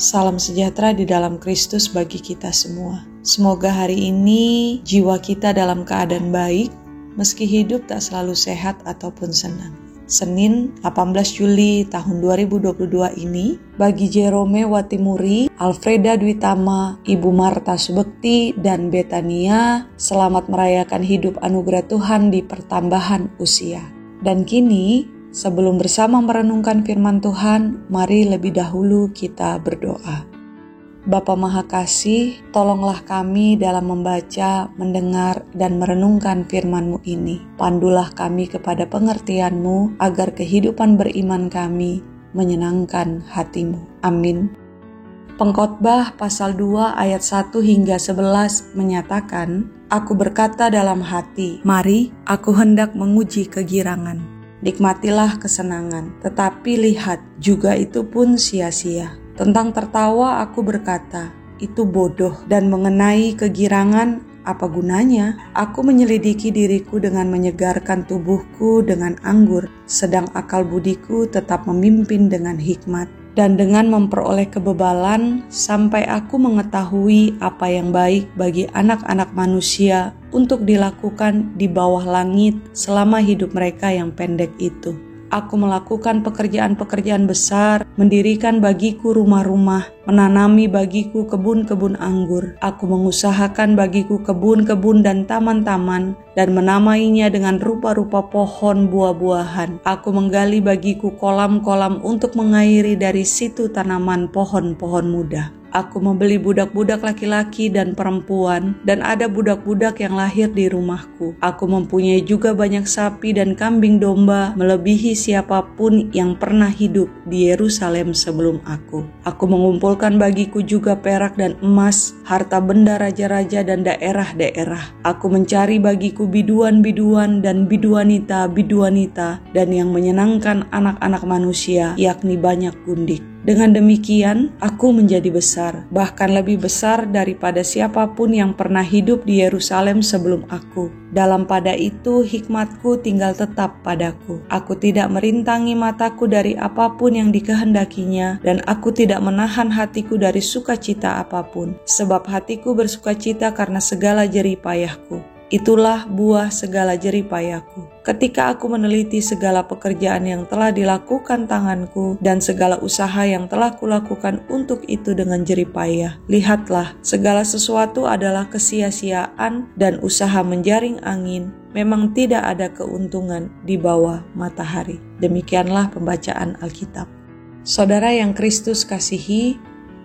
Salam sejahtera di dalam Kristus bagi kita semua. Semoga hari ini jiwa kita dalam keadaan baik, meski hidup tak selalu sehat ataupun senang. Senin 18 Juli tahun 2022 ini, bagi Jerome Watimuri, Alfreda Dwitama, Ibu Marta Subekti, dan Betania, selamat merayakan hidup anugerah Tuhan di pertambahan usia. Dan kini, sebelum bersama merenungkan firman Tuhan, mari lebih dahulu kita berdoa. Bapa Maha Kasih, tolonglah kami dalam membaca, mendengar, dan merenungkan firman-Mu ini. Pandulah kami kepada pengertian-Mu, agar kehidupan beriman kami menyenangkan hati-Mu. Amin. Pengkhotbah pasal 2 ayat 1 hingga 11 menyatakan, Aku berkata dalam hati, mari aku hendak menguji kegirangan. Nikmatilah kesenangan, tetapi lihat, juga itu pun sia-sia. Tentang tertawa aku berkata, itu bodoh, dan mengenai kegirangan, apa gunanya? Aku menyelidiki diriku dengan menyegarkan tubuhku dengan anggur, sedang akal budiku tetap memimpin dengan hikmat. Dan dengan memperoleh kebebalan, sampai aku mengetahui apa yang baik bagi anak-anak manusia untuk dilakukan di bawah langit selama hidup mereka yang pendek itu. Aku melakukan pekerjaan-pekerjaan besar, mendirikan bagiku rumah-rumah, menanami bagiku kebun-kebun anggur. Aku mengusahakan bagiku kebun-kebun dan taman-taman, dan menamainya dengan rupa-rupa pohon buah-buahan. Aku menggali bagiku kolam-kolam untuk mengairi dari situ tanaman pohon-pohon muda. Aku membeli budak-budak laki-laki dan perempuan, dan ada budak-budak yang lahir di rumahku. Aku mempunyai juga banyak sapi dan kambing domba, melebihi siapapun yang pernah hidup di Yerusalem sebelum aku. Aku mengumpulkan bagiku juga perak dan emas, harta benda raja-raja dan daerah-daerah. Aku mencari bagiku biduan-biduan dan biduanita, dan yang menyenangkan anak-anak manusia, yakni banyak gundik. Dengan demikian, aku menjadi besar, bahkan lebih besar daripada siapapun yang pernah hidup di Yerusalem sebelum aku. Dalam pada itu, hikmatku tinggal tetap padaku. Aku tidak merintangi mataku dari apapun yang dikehendakinya, dan aku tidak menahan hatiku dari sukacita apapun, sebab hatiku bersukacita karena segala jerih payahku. Itulah buah segala jerih payahku. Ketika aku meneliti segala pekerjaan yang telah dilakukan tanganku dan segala usaha yang telah kulakukan untuk itu dengan jerih payah, lihatlah, segala sesuatu adalah kesia-siaan dan usaha menjaring angin. Memang tidak ada keuntungan di bawah matahari. Demikianlah pembacaan Alkitab. Saudara yang Kristus kasihi,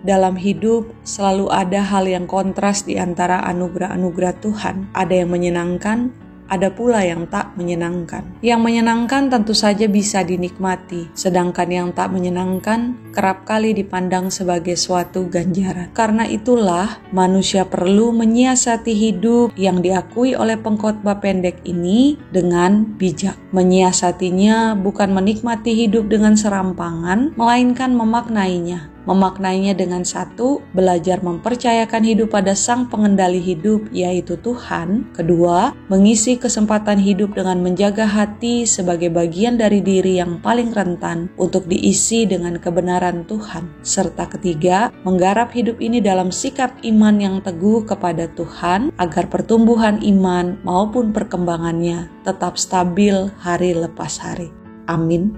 dalam hidup selalu ada hal yang kontras di antara anugerah-anugerah Tuhan. Ada yang menyenangkan, ada pula yang tak menyenangkan. Yang menyenangkan tentu saja bisa dinikmati, sedangkan yang tak menyenangkan kerap kali dipandang sebagai suatu ganjaran. Karena itulah manusia perlu menyiasati hidup yang diakui oleh pengkhotbah pendek ini dengan bijak. Menyiasatinya bukan menikmati hidup dengan serampangan, melainkan memaknainya. Memaknainya dengan satu, belajar mempercayakan hidup pada Sang Pengendali hidup, yaitu Tuhan. Kedua, mengisi kesempatan hidup dengan menjaga hati sebagai bagian dari diri yang paling rentan untuk diisi dengan kebenaran Tuhan. Serta ketiga, menggarap hidup ini dalam sikap iman yang teguh kepada Tuhan, agar pertumbuhan iman maupun perkembangannya tetap stabil hari lepas hari. Amin.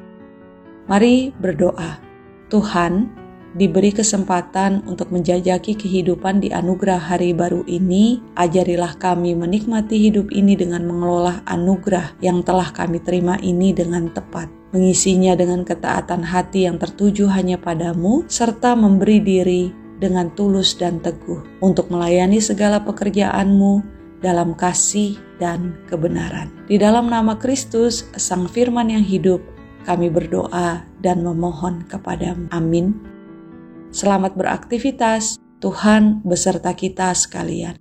Mari berdoa. Tuhan, diberi kesempatan untuk menjajaki kehidupan di anugerah hari baru ini, ajarilah kami menikmati hidup ini dengan mengelola anugerah yang telah kami terima ini dengan tepat, mengisinya dengan ketaatan hati yang tertuju hanya padamu, serta memberi diri dengan tulus dan teguh untuk melayani segala pekerjaan-Mu dalam kasih dan kebenaran. Di dalam nama Kristus, Sang Firman yang hidup, kami berdoa dan memohon kepadamu. Amin. Selamat beraktivitas, Tuhan beserta kita sekalian.